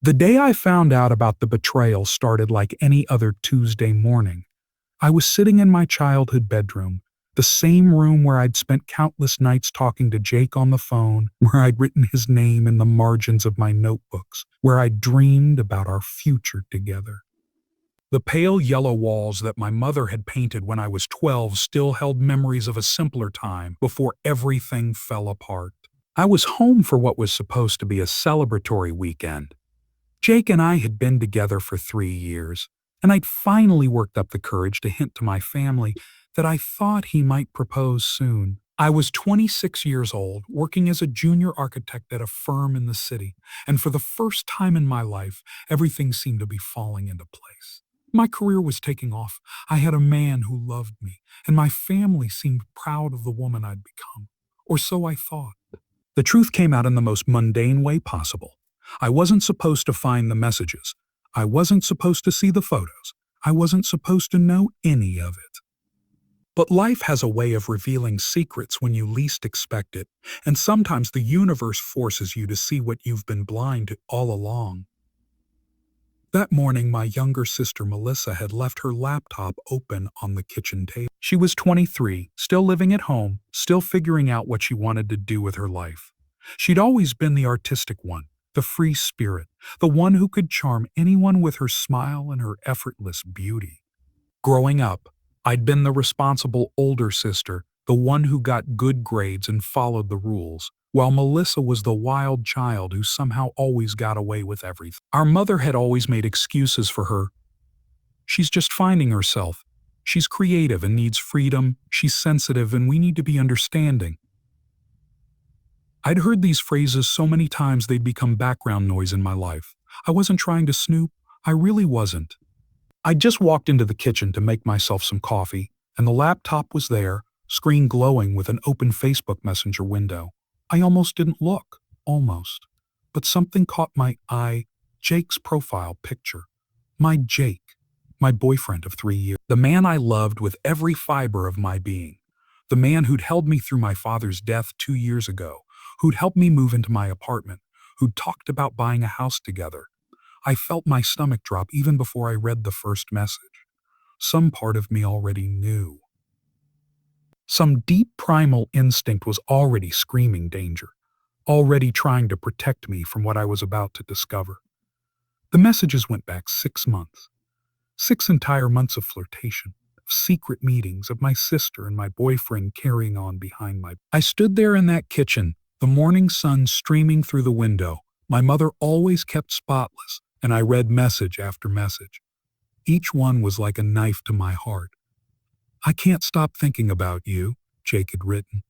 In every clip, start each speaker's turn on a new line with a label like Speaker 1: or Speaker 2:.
Speaker 1: The day I found out about the betrayal started like any other Tuesday morning. I was sitting in my childhood bedroom, the same room where I'd spent countless nights talking to Jake on the phone, where I'd written his name in the margins of my notebooks, where I dreamed about our future together. The pale yellow walls that my mother had painted when I was 12 still held memories of a simpler time before everything fell apart. I was home for what was supposed to be a celebratory weekend. Jake and I had been together for 3 years, and I'd finally worked up the courage to hint to my family that I thought he might propose soon. I was 26 years old, working as a junior architect at a firm in the city, and for the first time in my life, everything seemed to be falling into place. My career was taking off. I had a man who loved me, and my family seemed proud of the woman I'd become. Or so I thought. The truth came out in the most mundane way possible. I wasn't supposed to find the messages. I wasn't supposed to see the photos. I wasn't supposed to know any of it. But life has a way of revealing secrets when you least expect it, and sometimes the universe forces you to see what you've been blind to all along. That morning, my younger sister Melissa had left her laptop open on the kitchen table. She was 23, still living at home, still figuring out what she wanted to do with her life. She'd always been the artistic one, the free spirit, the one who could charm anyone with her smile and her effortless beauty. Growing up, I'd been the responsible older sister, the one who got good grades and followed the rules, while Melissa was the wild child who somehow always got away with everything. Our mother had always made excuses for her. She's just finding herself. She's creative and needs freedom. She's sensitive and we need to be understanding. I'd heard these phrases so many times they'd become background noise in my life. I wasn't trying to snoop. I really wasn't. I just walked into the kitchen to make myself some coffee, and the laptop was there, screen glowing with an open Facebook Messenger window. I almost didn't look, almost. But something caught my eye, Jake's profile picture. My Jake, my boyfriend of 3 years. The man I loved with every fiber of my being. The man who'd held me through my father's death 2 years ago, who'd helped me move into my apartment, who'd talked about buying a house together. I felt my stomach drop even before I read the first message. Some part of me already knew. Some deep primal instinct was already screaming danger, already trying to protect me from what I was about to discover. The messages went back 6 months. 6 entire months of flirtation, of secret meetings, of my sister and my boyfriend carrying on behind my... I stood there in that kitchen, the morning sun streaming through the window. My mother always kept spotless, and I read message after message. Each one was like a knife to my heart. I can't stop thinking about you, Jake had written.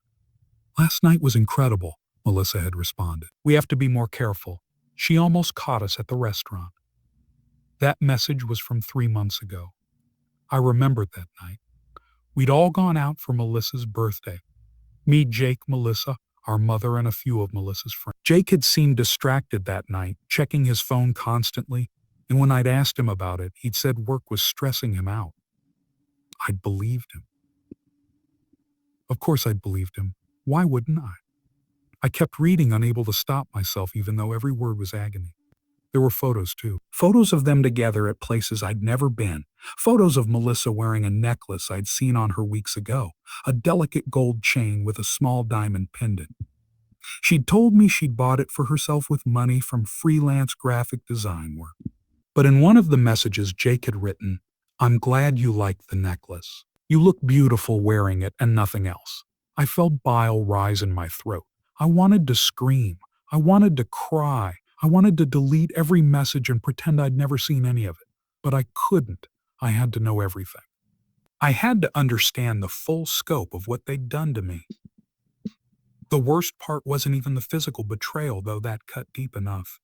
Speaker 1: Last night was incredible, Melissa had responded. We have to be more careful. She almost caught us at the restaurant. That message was from 3 months ago. I remembered that night. We'd all gone out for Melissa's birthday. Me, Jake, Melissa, our mother, and a few of Melissa's friends. Jake had seemed distracted that night, checking his phone constantly, and when I'd asked him about it, he'd said work was stressing him out. I'd believed him. Of course I'd believed him. Why wouldn't I? I kept reading, unable to stop myself, even though every word was agony. There were photos, too. Photos of them together at places I'd never been. Photos of Melissa wearing a necklace I'd seen on her weeks ago, a delicate gold chain with a small diamond pendant. She'd told me she'd bought it for herself with money from freelance graphic design work. But in one of the messages Jake had written, "I'm glad you liked the necklace. You look beautiful wearing it and nothing else." I felt bile rise in my throat. I wanted to scream. I wanted to cry. I wanted to delete every message and pretend I'd never seen any of it. But I couldn't. I had to know everything. I had to understand the full scope of what they'd done to me. The worst part wasn't even the physical betrayal, though that cut deep enough.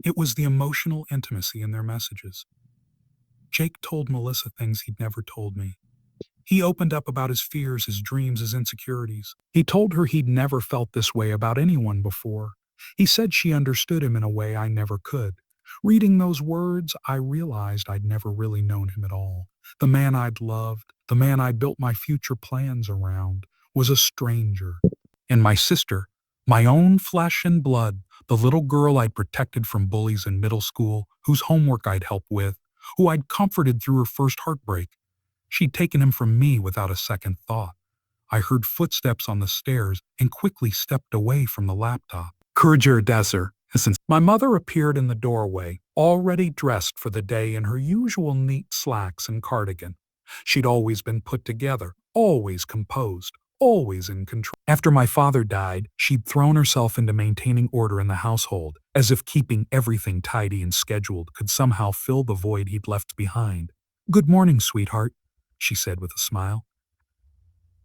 Speaker 1: It was the emotional intimacy in their messages. Jake told Melissa things he'd never told me. He opened up about his fears, his dreams, his insecurities. He told her he'd never felt this way about anyone before. He said she understood him in a way I never could. Reading those words, I realized I'd never really known him at all. The man I'd loved, the man I built my future plans around, was a stranger. And my sister, my own flesh and blood, The little girl I'd protected from bullies in middle school, whose homework I'd helped with, who I'd comforted through her first heartbreak. She'd taken him from me without a second thought. I heard footsteps on the stairs and quickly stepped away from the laptop. Courageous Desert. My mother appeared in the doorway, already dressed for the day in her usual neat slacks and cardigan. She'd always been put together, always composed, always in control. After my father died, she'd thrown herself into maintaining order in the household, as if keeping everything tidy and scheduled could somehow fill the void he'd left behind. "Good morning, sweetheart," she said with a smile.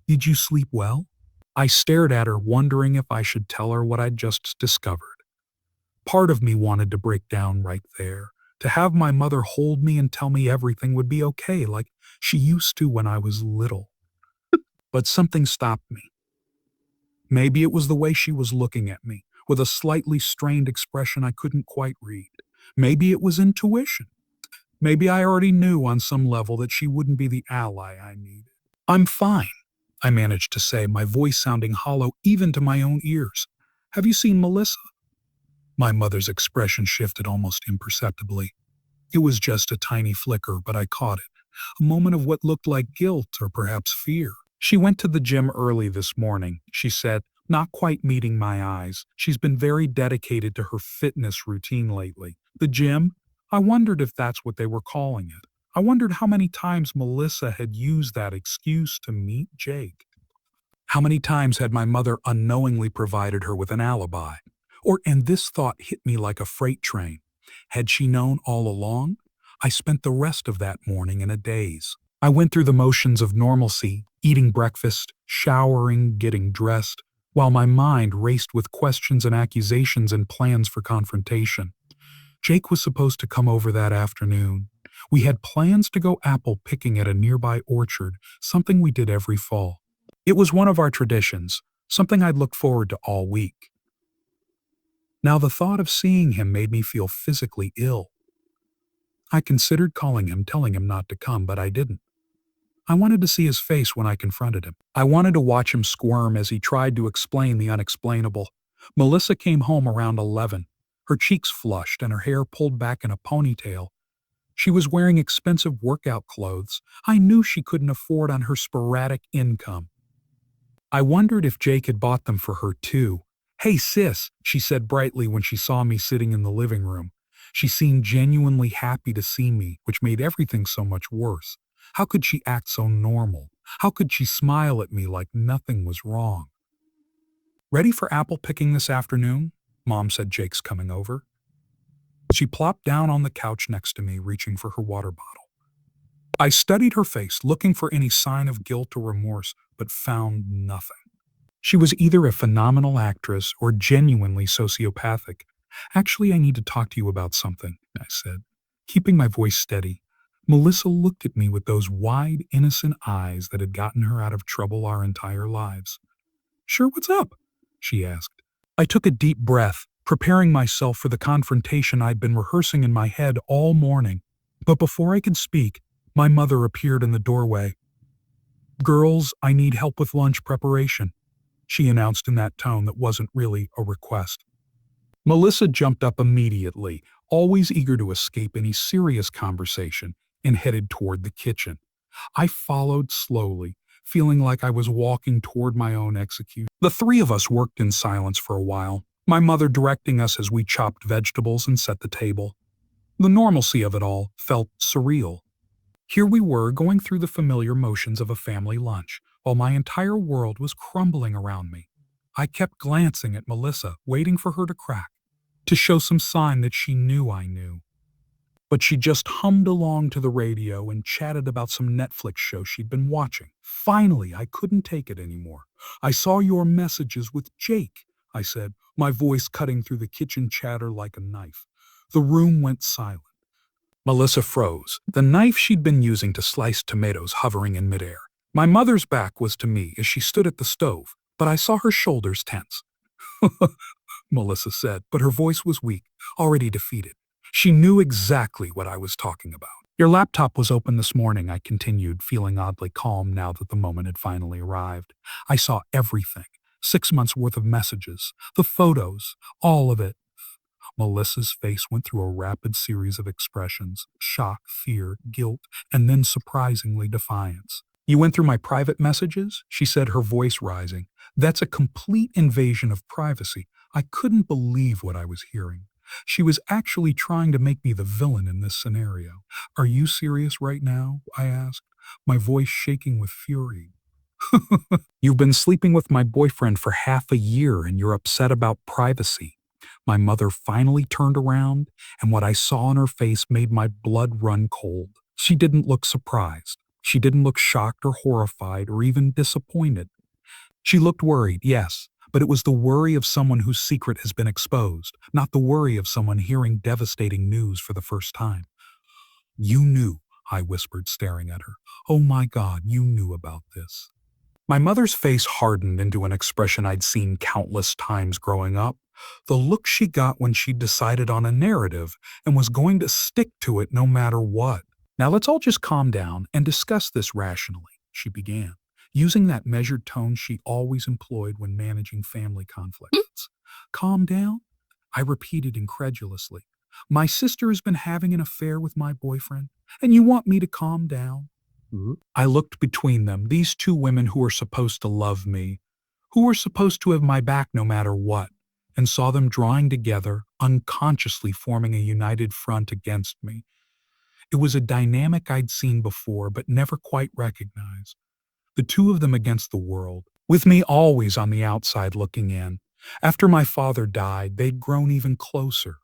Speaker 1: "Did you sleep well?" I stared at her, wondering if I should tell her what I'd just discovered. Part of me wanted to break down right there, to have my mother hold me and tell me everything would be okay, like she used to when I was little. But something stopped me. Maybe it was the way she was looking at me, with a slightly strained expression I couldn't quite read. Maybe it was intuition. Maybe I already knew on some level that she wouldn't be the ally I needed. "I'm fine," I managed to say, my voice sounding hollow even to my own ears. "Have you seen Melissa?" My mother's expression shifted almost imperceptibly. It was just a tiny flicker, but I caught it. A moment of what looked like guilt or perhaps fear. "She went to the gym early this morning," she said, not quite meeting my eyes. "She's been very dedicated to her fitness routine lately." The gym? I wondered if that's what they were calling it. I wondered how many times Melissa had used that excuse to meet Jake. How many times had my mother unknowingly provided her with an alibi? And this thought hit me like a freight train. Had she known all along? I spent the rest of that morning in a daze. I went through the motions of normalcy, eating breakfast, showering, getting dressed, while my mind raced with questions and accusations and plans for confrontation. Jake was supposed to come over that afternoon. We had plans to go apple picking at a nearby orchard, something we did every fall. It was one of our traditions, something I'd looked forward to all week. Now the thought of seeing him made me feel physically ill. I considered calling him, telling him not to come, but I didn't. I wanted to see his face when I confronted him. I wanted to watch him squirm as he tried to explain the unexplainable. Melissa came home around 11, her cheeks flushed and her hair pulled back in a ponytail. She was wearing expensive workout clothes I knew she couldn't afford on her sporadic income. I wondered if Jake had bought them for her too. "Hey sis," she said brightly when she saw me sitting in the living room. She seemed genuinely happy to see me, which made everything so much worse. How could she act so normal? How could she smile at me like nothing was wrong? "Ready for apple picking this afternoon?" Mom said Jake's coming over. She plopped down on the couch next to me, reaching for her water bottle. I studied her face, looking for any sign of guilt or remorse, but found nothing. She was either a phenomenal actress or genuinely sociopathic. "Actually, I need to talk to you about something," I said, keeping my voice steady. Melissa looked at me with those wide, innocent eyes that had gotten her out of trouble our entire lives. "Sure, what's up?" she asked. I took a deep breath, preparing myself for the confrontation I'd been rehearsing in my head all morning. But before I could speak, my mother appeared in the doorway. "Girls, I need help with lunch preparation," she announced in that tone that wasn't really a request. Melissa jumped up immediately, always eager to escape any serious conversation, and headed toward the kitchen. I followed slowly, feeling like I was walking toward my own execution. The three of us worked in silence for a while, my mother directing us as we chopped vegetables and set the table. The normalcy of it all felt surreal. Here we were, going through the familiar motions of a family lunch, while my entire world was crumbling around me. I kept glancing at Melissa, waiting for her to crack, to show some sign that she knew I knew. But she just hummed along to the radio and chatted about some Netflix show she'd been watching. Finally, I couldn't take it anymore. "I saw your messages with Jake," I said, my voice cutting through the kitchen chatter like a knife. The room went silent. Melissa froze, the knife she'd been using to slice tomatoes hovering in midair. My mother's back was to me as she stood at the stove, but I saw her shoulders tense. Melissa said, but her voice was weak, already defeated. She knew exactly what I was talking about. "Your laptop was open this morning," I continued, feeling oddly calm now that the moment had finally arrived. "I saw everything. 6 months worth of messages, the photos, all of it. Melissa's face went through a rapid series of expressions: shock, fear, guilt, and then surprisingly defiance. "You went through my private messages?" she said, her voice rising. "That's a complete invasion of privacy." I couldn't believe what I was hearing. She was actually trying to make me the villain in this scenario. "Are you serious right now?" I asked, my voice shaking with fury. "You've been sleeping with my boyfriend for half a year and you're upset about privacy." My mother finally turned around, and what I saw on her face made my blood run cold. She didn't look surprised. She didn't look shocked or horrified or even disappointed. She looked worried, yes, but it was the worry of someone whose secret has been exposed, not the worry of someone hearing devastating news for the first time. "You knew," I whispered, staring at her. "Oh my God, you knew about this." My mother's face hardened into an expression I'd seen countless times growing up. The look she got when she decided on a narrative and was going to stick to it no matter what. "Now let's all just calm down and discuss this rationally," she began, using that measured tone she always employed when managing family conflicts. "Calm down?" I repeated incredulously. "My sister has been having an affair with my boyfriend, and you want me to calm down?" I looked between them, these two women who were supposed to love me, who were supposed to have my back no matter what, and saw them drawing together, unconsciously forming a united front against me. It was a dynamic I'd seen before but never quite recognized. The two of them against the world, with me always on the outside looking in. After my father died, they'd grown even closer,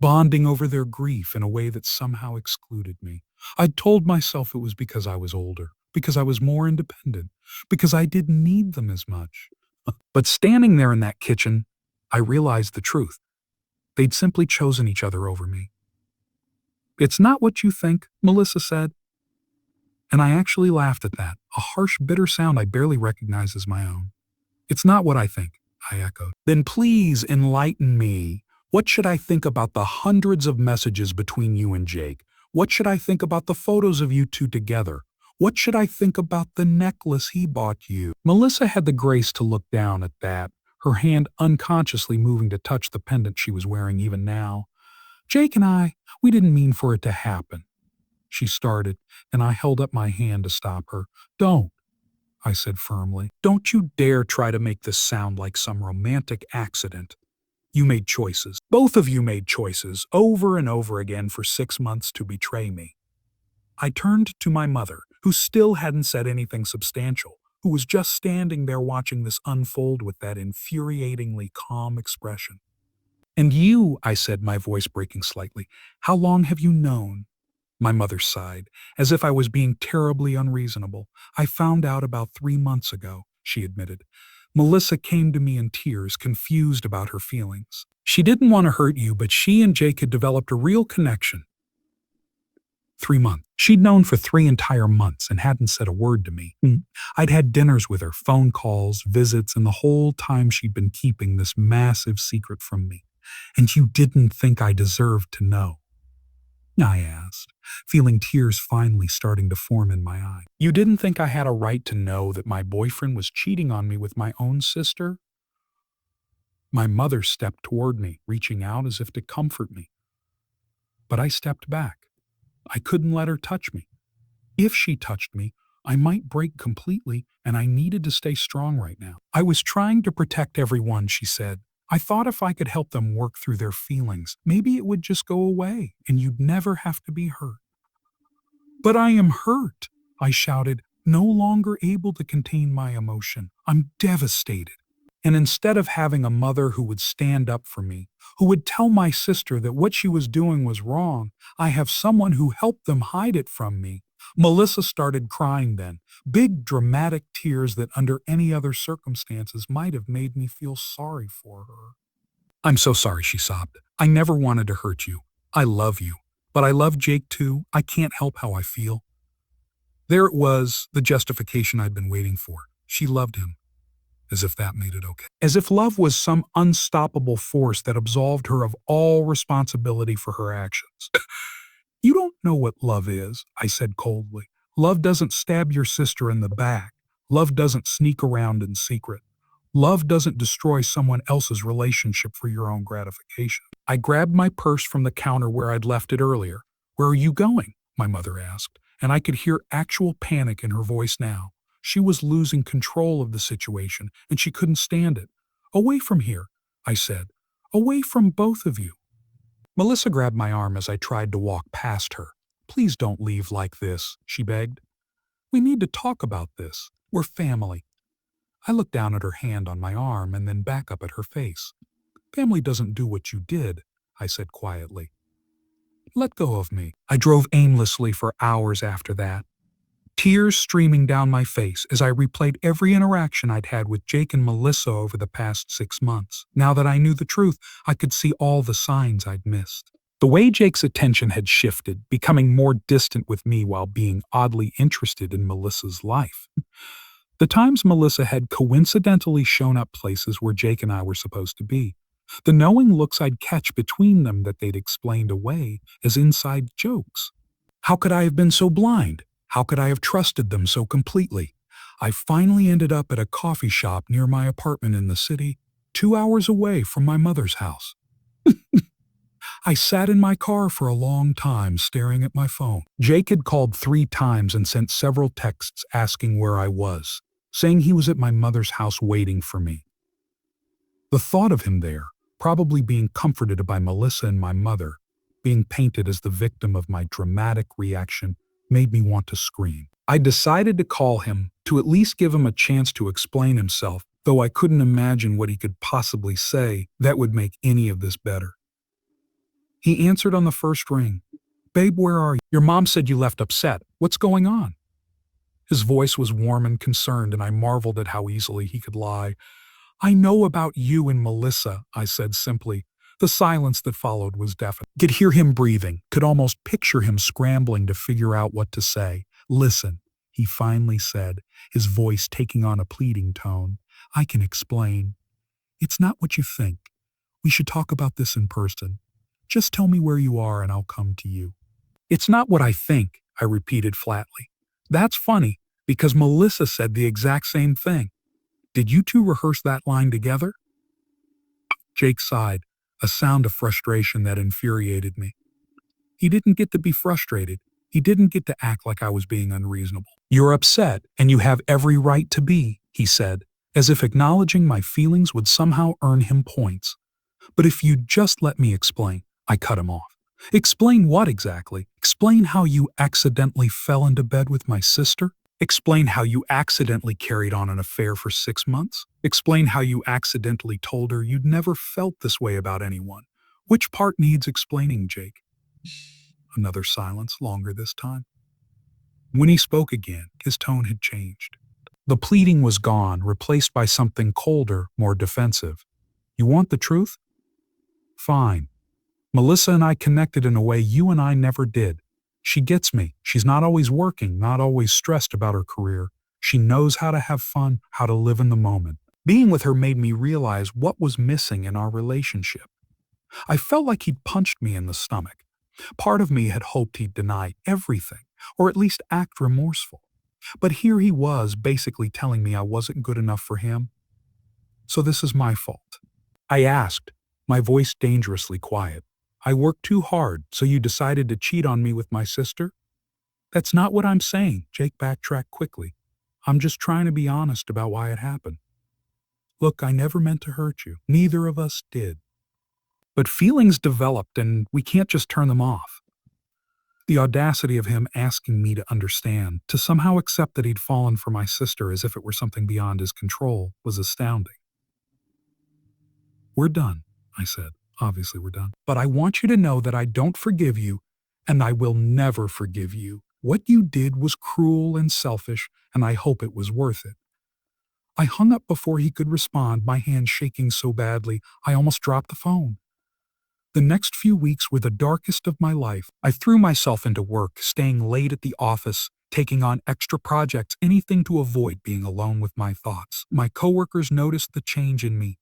Speaker 1: bonding over their grief in a way that somehow excluded me. I'd told myself it was because I was older, because I was more independent, because I didn't need them as much. But standing there in that kitchen, I realized the truth. They'd simply chosen each other over me. "It's not what you think," Melissa said. And I actually laughed at that, a harsh, bitter sound I barely recognized as my own. "It's not what I think," I echoed. "Then please enlighten me. What should I think about the hundreds of messages between you and Jake? What should I think about the photos of you two together? What should I think about the necklace he bought you?" Melissa had the grace to look down at that, her hand unconsciously moving to touch the pendant she was wearing even now. "Jake and we didn't mean for it to happen," she started, and I held up my hand to stop her. "Don't," I said firmly. "Don't you dare try to make this sound like some romantic accident. You made choices. Both of you made choices, over and over again for 6 months to betray me." I turned to my mother, who still hadn't said anything substantial, who was just standing there watching this unfold with that infuriatingly calm expression. "And you," I said, my voice breaking slightly, "how long have you known?" My mother sighed, as if I was being terribly unreasonable. "I found out about 3 months ago," she admitted. Melissa came to me in tears, confused about her feelings. "She didn't want to hurt you, but she and Jake had developed a real connection." 3 months. She'd known for 3 entire months and hadn't said a word to me. I'd had dinners with her, phone calls, visits, and the whole time she'd been keeping this massive secret from me. "And you didn't think I deserved to know?" I asked, feeling tears finally starting to form in my eyes. "You didn't think I had a right to know that my boyfriend was cheating on me with my own sister?" My mother stepped toward me, reaching out as if to comfort me. But I stepped back. I couldn't let her touch me. If she touched me, I might break completely, and I needed to stay strong right now. "I was trying to protect everyone," she said. "I thought if I could help them work through their feelings, maybe it would just go away, and you'd never have to be hurt." "But I am hurt," I shouted, no longer able to contain my emotion. "I'm devastated." And instead of having a mother who would stand up for me, who would tell my sister that what she was doing was wrong, I have someone who helped them hide it from me. Melissa started crying then, big dramatic tears that under any other circumstances might have made me feel sorry for her. "I'm so sorry," she sobbed. "I never wanted to hurt you. I love you. But I love Jake too. I can't help how I feel." There it was, the justification I'd been waiting for. She loved him. As if that made it okay. As if love was some unstoppable force that absolved her of all responsibility for her actions. "You don't know what love is," I said coldly. "Love doesn't stab your sister in the back. Love doesn't sneak around in secret. Love doesn't destroy someone else's relationship for your own gratification." I grabbed my purse from the counter where I'd left it earlier. "Where are you going?" my mother asked, and I could hear actual panic in her voice now. She was losing control of the situation, and she couldn't stand it. "Away from here," I said. "Away from both of you." Melissa grabbed my arm as I tried to walk past her. "Please don't leave like this," she begged. "We need to talk about this. We're family." I looked down at her hand on my arm and then back up at her face. "Family doesn't do what you did," I said quietly. "Let go of me." I drove aimlessly for hours after that, tears streaming down my face as I replayed every interaction I'd had with Jake and Melissa over the past 6 months. Now that I knew the truth, I could see all the signs I'd missed. The way Jake's attention had shifted, becoming more distant with me while being oddly interested in Melissa's life. The times Melissa had coincidentally shown up places where Jake and I were supposed to be. The knowing looks I'd catch between them that they'd explained away as inside jokes. How could I have been so blind? How could I have trusted them so completely? I finally ended up at a coffee shop near my apartment in the city, 2 hours away from my mother's house. I sat in my car for a long time staring at my phone. Jake had called 3 times and sent several texts asking where I was, saying he was at my mother's house waiting for me. The thought of him there, probably being comforted by Melissa and my mother, being painted as the victim of my dramatic reaction, made me want to scream. I decided to call him to at least give him a chance to explain himself, though I couldn't imagine what he could possibly say that would make any of this better. He answered on the first ring. "Babe, where are you? Your mom said you left upset. What's going on?" His voice was warm and concerned, and I marveled at how easily he could lie. "I know about you and Melissa," I said simply. The silence that followed was deafening. Could hear him breathing, could almost picture him scrambling to figure out what to say. "Listen," he finally said, his voice taking on a pleading tone. "I can explain. It's not what you think. We should talk about this in person. Just tell me where you are and I'll come to you." "It's not what I think," I repeated flatly. "That's funny, because Melissa said the exact same thing. Did you two rehearse that line together?" Jake sighed, a sound of frustration that infuriated me. He didn't get to be frustrated. He didn't get to act like I was being unreasonable. "You're upset, and you have every right to be," he said, as if acknowledging my feelings would somehow earn him points. "But if you'd just let me explain," I cut him off. "Explain what exactly? Explain how you accidentally fell into bed with my sister? Explain how you accidentally carried on an affair for 6 months? Explain how you accidentally told her you'd never felt this way about anyone? Which part needs explaining, Jake?" Another silence, longer this time. When he spoke again, his tone had changed. The pleading was gone, replaced by something colder, more defensive. "You want the truth? Fine. Melissa and I connected in a way you and I never did. She gets me. She's not always working, not always stressed about her career. She knows how to have fun, how to live in the moment. Being with her made me realize what was missing in our relationship. I felt like he'd punched me in the stomach. Part of me had hoped he'd deny everything, or at least act remorseful. But here he was basically telling me I wasn't good enough for him. So this is my fault. I asked, my voice dangerously quiet. "I worked too hard, so you decided to cheat on me with my sister?" "That's not what I'm saying," Jake backtracked quickly. "I'm just trying to be honest about why it happened. Look, I never meant to hurt you. Neither of us did. But feelings developed, and we can't just turn them off." The audacity of him asking me to understand, to somehow accept that he'd fallen for my sister as if it were something beyond his control, was astounding. "We're done," I said. "Obviously we're done. But I want you to know that I don't forgive you, and I will never forgive you. What you did was cruel and selfish, and I hope it was worth it." I hung up before he could respond, my hand shaking so badly I almost dropped the phone. The next few weeks were the darkest of my life. I threw myself into work, staying late at the office, taking on extra projects, anything to avoid being alone with my thoughts. My coworkers noticed the change in me.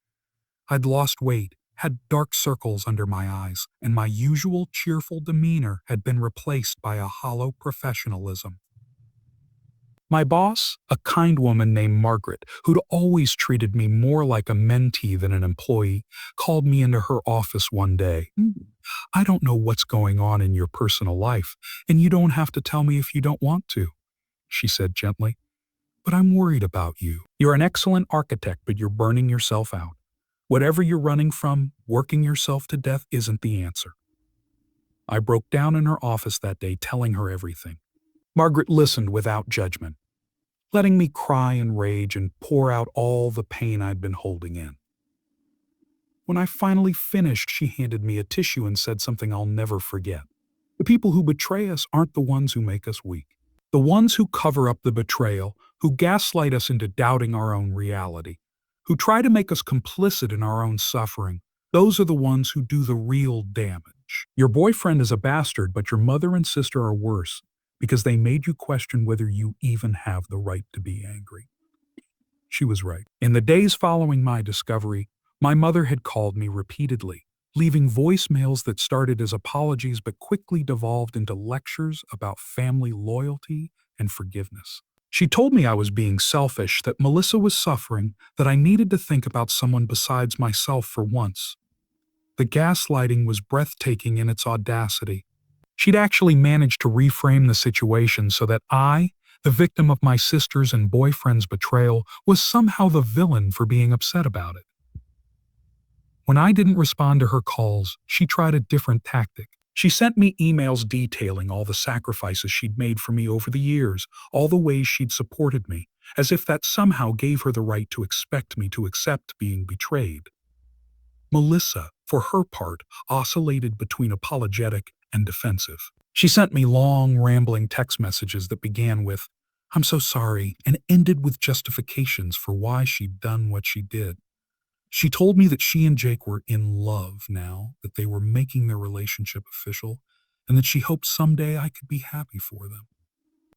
Speaker 1: I'd lost weight, had dark circles under my eyes, and my usual cheerful demeanor had been replaced by a hollow professionalism. My boss, a kind woman named Margaret, who'd always treated me more like a mentee than an employee, called me into her office one day. I don't know what's going on in your personal life, and you don't have to tell me if you don't want to, she said gently. But I'm worried about you. You're an excellent architect, but you're burning yourself out. Whatever you're running from, working yourself to death isn't the answer. I broke down in her office that day, telling her everything. Margaret listened without judgment, letting me cry and rage and pour out all the pain I'd been holding in. When I finally finished, she handed me a tissue and said something I'll never forget. The people who betray us aren't the ones who make us weak. The ones who cover up the betrayal, who gaslight us into doubting our own reality, who try to make us complicit in our own suffering, those are the ones who do the real damage. Your boyfriend is a bastard, but your mother and sister are worse because they made you question whether you even have the right to be angry. She was right. In the days following my discovery, my mother had called me repeatedly, leaving voicemails that started as apologies but quickly devolved into lectures about family loyalty and forgiveness. She told me I was being selfish, that Melissa was suffering, that I needed to think about someone besides myself for once. The gaslighting was breathtaking in its audacity. She'd actually managed to reframe the situation so that I, the victim of my sister's and boyfriend's betrayal, was somehow the villain for being upset about it. When I didn't respond to her calls, she tried a different tactic. She sent me emails detailing all the sacrifices she'd made for me over the years, all the ways she'd supported me, as if that somehow gave her the right to expect me to accept being betrayed. Melissa, for her part, oscillated between apologetic and defensive. She sent me long, rambling text messages that began with, "I'm so sorry," and ended with justifications for why she'd done what she did. She told me that she and Jake were in love now, that they were making their relationship official, and that she hoped someday I could be happy for them.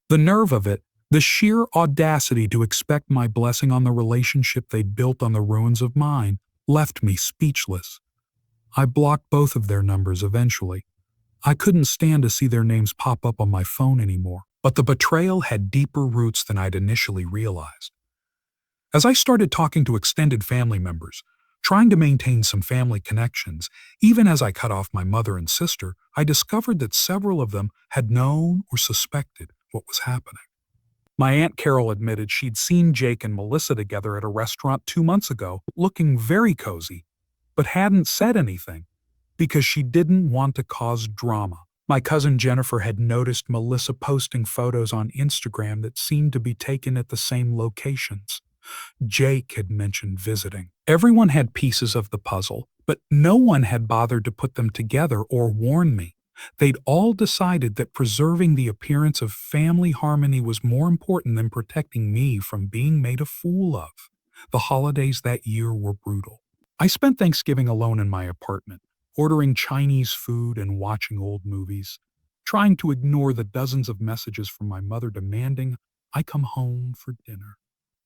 Speaker 1: The nerve of it, the sheer audacity to expect my blessing on the relationship they'd built on the ruins of mine, left me speechless. I blocked both of their numbers eventually. I couldn't stand to see their names pop up on my phone anymore, but the betrayal had deeper roots than I'd initially realized. As I started talking to extended family members, trying to maintain some family connections, even as I cut off my mother and sister, I discovered that several of them had known or suspected what was happening. My Aunt Carol admitted she'd seen Jake and Melissa together at a restaurant 2 months ago, looking very cozy, but hadn't said anything because she didn't want to cause drama. My cousin Jennifer had noticed Melissa posting photos on Instagram that seemed to be taken at the same locations. Jake had mentioned visiting. Everyone had pieces of the puzzle, but no one had bothered to put them together or warn me. They'd all decided that preserving the appearance of family harmony was more important than protecting me from being made a fool of. The holidays that year were brutal. I spent Thanksgiving alone in my apartment, ordering Chinese food and watching old movies, trying to ignore the dozens of messages from my mother demanding I come home for dinner.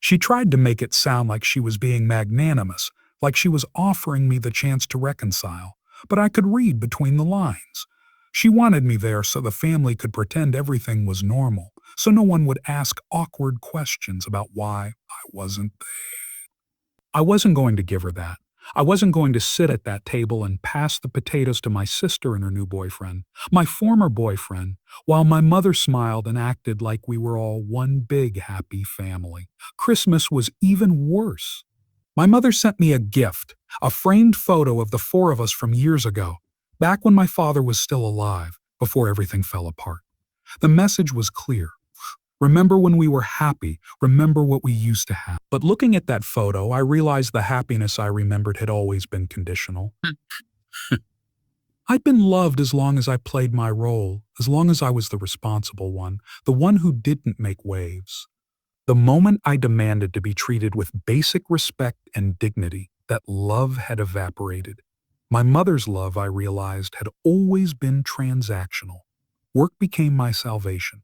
Speaker 1: She tried to make it sound like she was being magnanimous, like she was offering me the chance to reconcile, but I could read between the lines. She wanted me there so the family could pretend everything was normal, so no one would ask awkward questions about why I wasn't there. I wasn't going to give her that. I wasn't going to sit at that table and pass the potatoes to my sister and her new boyfriend, my former boyfriend, while my mother smiled and acted like we were all one big happy family. Christmas was even worse. My mother sent me a gift, a framed photo of the four of us from years ago, back when my father was still alive, before everything fell apart. The message was clear. Remember when we were happy, remember what we used to have. But looking at that photo, I realized the happiness I remembered had always been conditional. I'd been loved as long as I played my role, as long as I was the responsible one, the one who didn't make waves. The moment I demanded to be treated with basic respect and dignity, that love had evaporated. My mother's love, I realized, had always been transactional. Work became my salvation.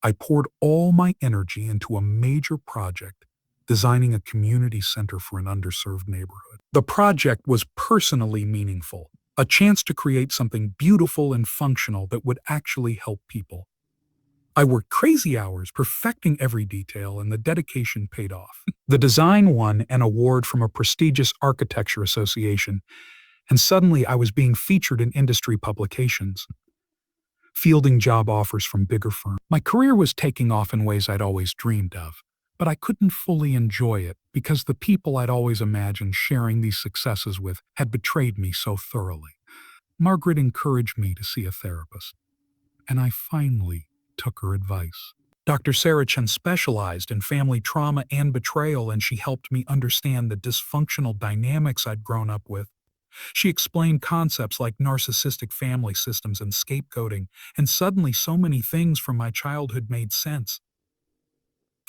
Speaker 1: I poured all my energy into a major project, designing a community center for an underserved neighborhood. The project was personally meaningful, a chance to create something beautiful and functional that would actually help people. I worked crazy hours, perfecting every detail, and the dedication paid off. The design won an award from a prestigious architecture association, and suddenly I was being featured in industry publications, fielding job offers from bigger firms. My career was taking off in ways I'd always dreamed of, but I couldn't fully enjoy it because the people I'd always imagined sharing these successes with had betrayed me so thoroughly. Margaret encouraged me to see a therapist, and I finally took her advice. Dr. Sarah Chen specialized in family trauma and betrayal, and she helped me understand the dysfunctional dynamics I'd grown up with. She explained concepts like narcissistic family systems and scapegoating, and suddenly so many things from my childhood made sense.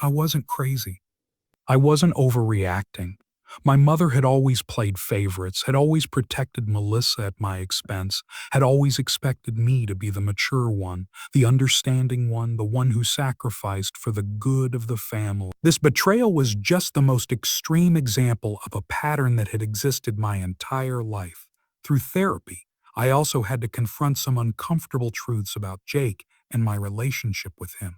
Speaker 1: I wasn't crazy. I wasn't overreacting. My mother had always played favorites, had always protected Melissa at my expense, had always expected me to be the mature one, the understanding one, the one who sacrificed for the good of the family. This betrayal was just the most extreme example of a pattern that had existed my entire life. Through therapy, I also had to confront some uncomfortable truths about Jake and my relationship with him.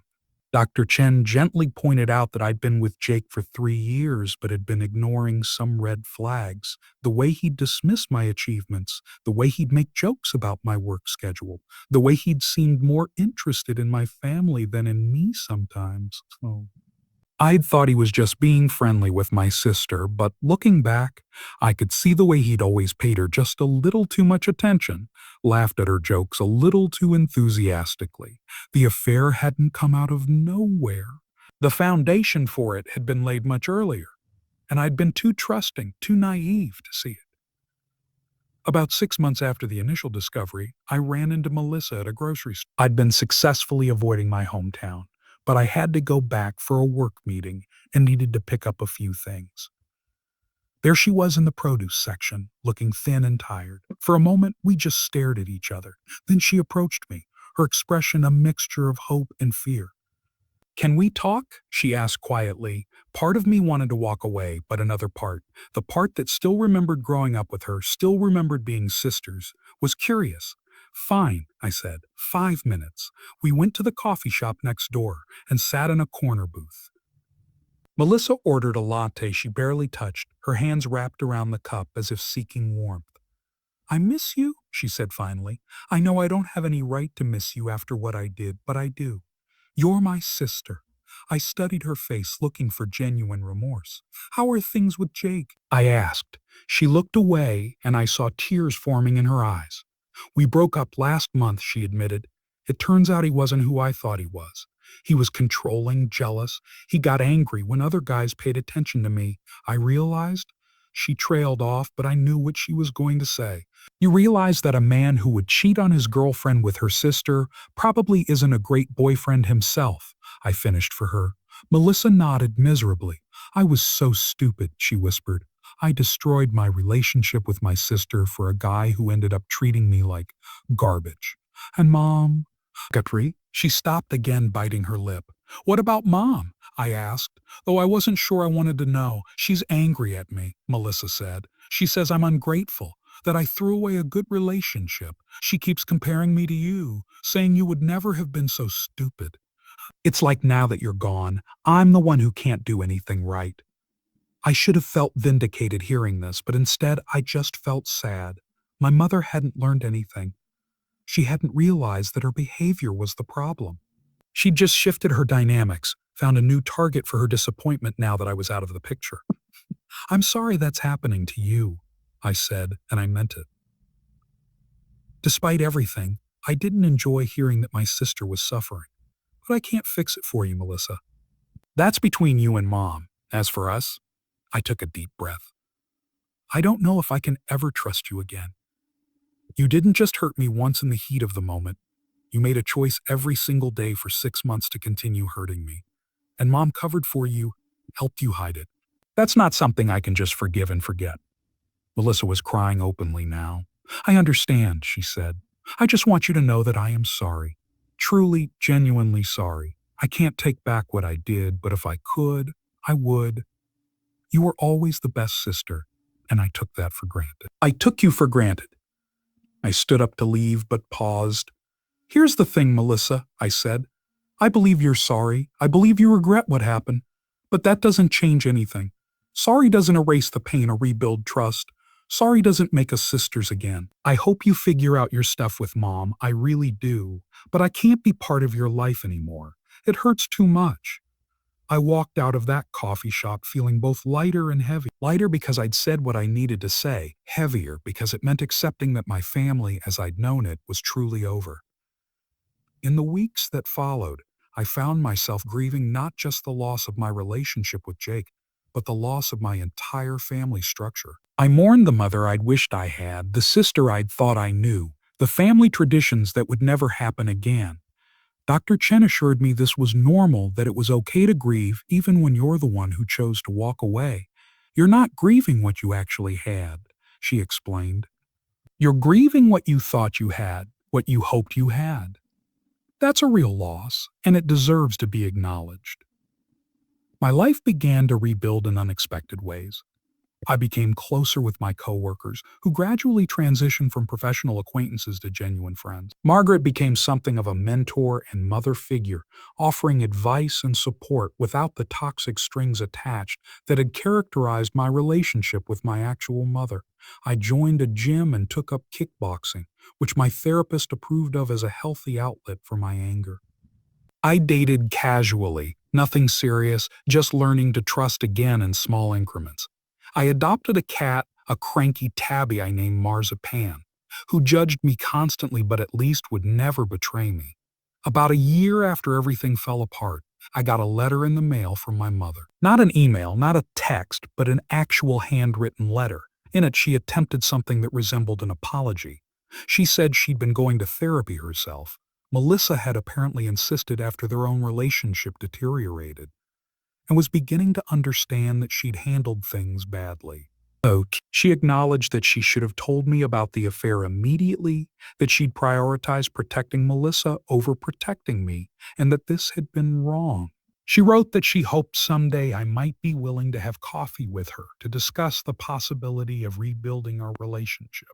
Speaker 1: Dr. Chen gently pointed out that I'd been with Jake for 3 years but had been ignoring some red flags. The way he'd dismiss my achievements, the way he'd make jokes about my work schedule, the way he'd seemed more interested in my family than in me sometimes. I'd thought he was just being friendly with my sister, but looking back, I could see the way he'd always paid her just a little too much attention, laughed at her jokes a little too enthusiastically. The affair hadn't come out of nowhere. The foundation for it had been laid much earlier, and I'd been too trusting, too naive to see it. About 6 months after the initial discovery, I ran into Melissa at a grocery store. I'd been successfully avoiding my hometown, but I had to go back for a work meeting and needed to pick up a few things. There she was in the produce section, looking thin and tired. For a moment, we just stared at each other. Then she approached me, her expression a mixture of hope and fear. "Can we talk?" she asked quietly. Part of me wanted to walk away, but another part, the part that still remembered growing up with her, still remembered being sisters, was curious. "Fine," I said. 5 minutes. We went to the coffee shop next door and sat in a corner booth. Melissa ordered a latte she barely touched, her hands wrapped around the cup as if seeking warmth. "I miss you," she said finally. "I know I don't have any right to miss you after what I did, but I do. You're my sister." I studied her face, looking for genuine remorse. "How are things with Jake?" I asked. She looked away, and I saw tears forming in her eyes. "We broke up last month," she admitted. "It turns out he wasn't who I thought he was. He was controlling, jealous. He got angry when other guys paid attention to me. I realized." She trailed off, but I knew what she was going to say. "You realize that a man who would cheat on his girlfriend with her sister probably isn't a great boyfriend himself," I finished for her. Melissa nodded miserably. "I was so stupid," she whispered. "I destroyed my relationship with my sister for a guy who ended up treating me like garbage. And Mom—" Gatri? She stopped again, biting her lip. "What about Mom?" I asked, though I wasn't sure I wanted to know. "She's angry at me," Melissa said. "She says I'm ungrateful, that I threw away a good relationship. She keeps comparing me to you, saying you would never have been so stupid. It's like now that you're gone, I'm the one who can't do anything right." I should have felt vindicated hearing this, but instead I just felt sad. My mother hadn't learned anything. She hadn't realized that her behavior was the problem. She'd just shifted her dynamics, found a new target for her disappointment now that I was out of the picture. "I'm sorry that's happening to you," I said, and I meant it. Despite everything, I didn't enjoy hearing that my sister was suffering. "But I can't fix it for you, Melissa. That's between you and Mom. As for us," I took a deep breath, "I don't know if I can ever trust you again. You didn't just hurt me once in the heat of the moment. You made a choice every single day for 6 months to continue hurting me. And Mom covered for you, helped you hide it. That's not something I can just forgive and forget." Melissa was crying openly now. "I understand," she said. "I just want you to know that I am sorry. Truly, genuinely sorry. I can't take back what I did, but if I could, I would. You were always the best sister, and I took that for granted." "I took you for granted." I stood up to leave, but paused. "Here's the thing, Melissa," I said. I believe you're sorry. I believe you regret what happened. But that doesn't change anything. Sorry doesn't erase the pain or rebuild trust. Sorry doesn't make us sisters again. I hope you figure out your stuff with Mom. I really do. But I can't be part of your life anymore. It hurts too much. I walked out of that coffee shop feeling both lighter and heavy. Lighter because I'd said what I needed to say, heavier because it meant accepting that my family, as I'd known it, was truly over. In the weeks that followed, I found myself grieving not just the loss of my relationship with Jake, but the loss of my entire family structure. I mourned the mother I'd wished I had, the sister I'd thought I knew, the family traditions that would never happen again. Dr. Chen assured me this was normal, that it was okay to grieve even when you're the one who chose to walk away. You're not grieving what you actually had, she explained. You're grieving what you thought you had, what you hoped you had. That's a real loss, and it deserves to be acknowledged. My life began to rebuild in unexpected ways. I became closer with my coworkers, who gradually transitioned from professional acquaintances to genuine friends. Margaret became something of a mentor and mother figure, offering advice and support without the toxic strings attached that had characterized my relationship with my actual mother. I joined a gym and took up kickboxing, which my therapist approved of as a healthy outlet for my anger. I dated casually, nothing serious, just learning to trust again in small increments. I adopted a cat, a cranky tabby I named Marzipan, who judged me constantly but at least would never betray me. About a year after everything fell apart, I got a letter in the mail from my mother. Not an email, not a text, but an actual handwritten letter. In it, she attempted something that resembled an apology. She said she'd been going to therapy herself. Melissa had apparently insisted after their own relationship deteriorated, and was beginning to understand that she'd handled things badly. So, she acknowledged that she should have told me about the affair immediately, that she'd prioritized protecting Melissa over protecting me, and that this had been wrong. She wrote that she hoped someday I might be willing to have coffee with her to discuss the possibility of rebuilding our relationship.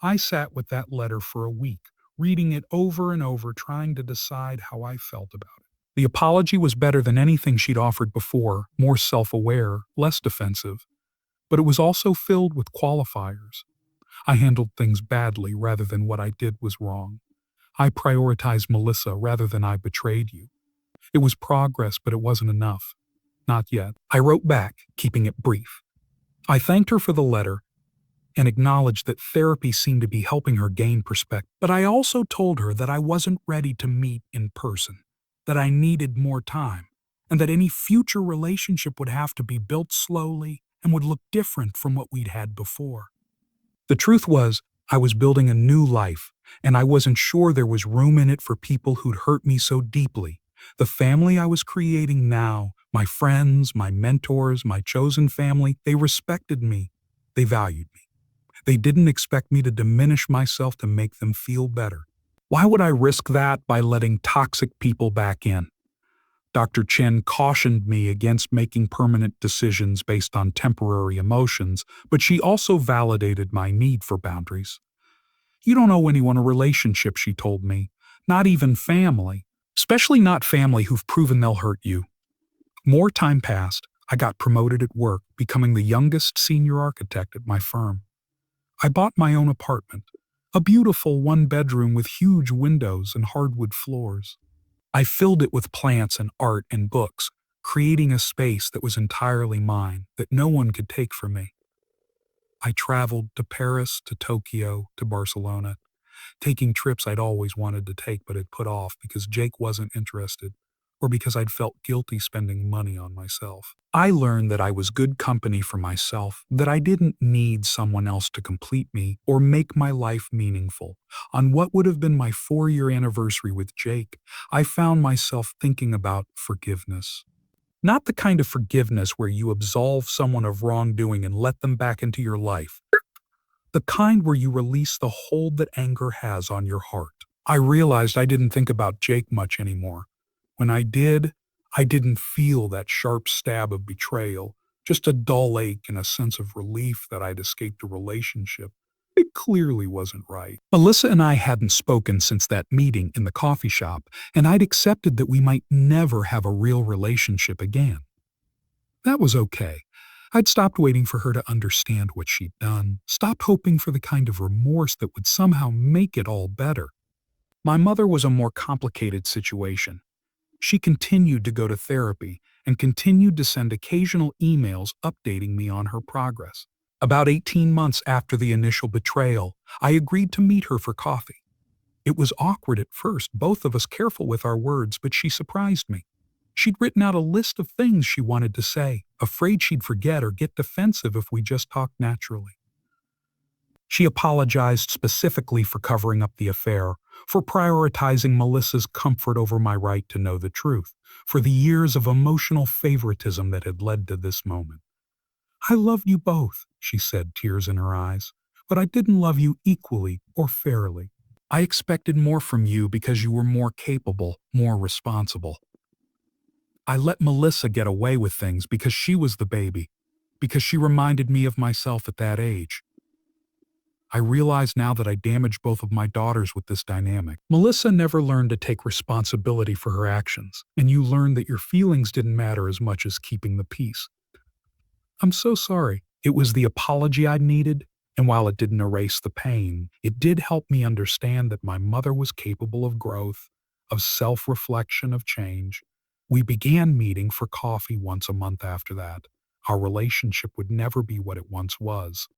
Speaker 1: I sat with that letter for a week, reading it over and over, trying to decide how I felt about it. The apology was better than anything she'd offered before, more self-aware, less defensive. But it was also filled with qualifiers. I handled things badly rather than what I did was wrong. I prioritized Melissa rather than I betrayed you. It was progress, but it wasn't enough. Not yet. I wrote back, keeping it brief. I thanked her for the letter and acknowledged that therapy seemed to be helping her gain perspective. But I also told her that I wasn't ready to meet in person, that I needed more time, and that any future relationship would have to be built slowly and would look different from what we'd had before. The truth was, I was building a new life, and I wasn't sure there was room in it for people who'd hurt me so deeply. The family I was creating now, my friends, my mentors, my chosen family, they respected me. They valued me. They didn't expect me to diminish myself to make them feel better. Why would I risk that by letting toxic people back in? Dr. Chen cautioned me against making permanent decisions based on temporary emotions, but she also validated my need for boundaries. You don't owe anyone a relationship, she told me. Not even family. Especially not family who've proven they'll hurt you. More time passed. I got promoted at work, becoming the youngest senior architect at my firm. I bought my own apartment, a beautiful one-bedroom with huge windows and hardwood floors. I filled it with plants and art and books, creating a space that was entirely mine, that no one could take from me. I traveled to Paris, to Tokyo, to Barcelona, taking trips I'd always wanted to take but had put off because Jake wasn't interested, or because I'd felt guilty spending money on myself. I learned that I was good company for myself, that I didn't need someone else to complete me or make my life meaningful. On what would have been my 4-year anniversary with Jake, I found myself thinking about forgiveness. Not the kind of forgiveness where you absolve someone of wrongdoing and let them back into your life. The kind where you release the hold that anger has on your heart. I realized I didn't think about Jake much anymore. When I did, I didn't feel that sharp stab of betrayal, just a dull ache and a sense of relief that I'd escaped a relationship. clearly wasn't right. Melissa and I hadn't spoken since that meeting in the coffee shop, and I'd accepted that we might never have a real relationship again. That was okay. I'd stopped waiting for her to understand what she'd done, stopped hoping for the kind of remorse that would somehow make it all better. My mother was a more complicated situation. She continued to go to therapy and continued to send occasional emails updating me on her progress. About 18 months after the initial betrayal, I agreed to meet her for coffee. It was awkward at first, both of us careful with our words, but she surprised me. She'd written out a list of things she wanted to say, afraid she'd forget or get defensive if we just talked naturally. She apologized specifically for covering up the affair, for prioritizing Melissa's comfort over my right to know the truth, for the years of emotional favoritism that had led to this moment. "I loved you both," she said, tears in her eyes, "but I didn't love you equally or fairly. I expected more from you because you were more capable, more responsible. I let Melissa get away with things because she was the baby, because she reminded me of myself at that age. I realize now that I damaged both of my daughters with this dynamic. Melissa never learned to take responsibility for her actions, and you learned that your feelings didn't matter as much as keeping the peace. I'm so sorry. It was the apology I needed, and while it didn't erase the pain, it did help me understand that my mother was capable of growth, of self-reflection, of change. We began meeting for coffee once a month after that. Our relationship would never be what it once was,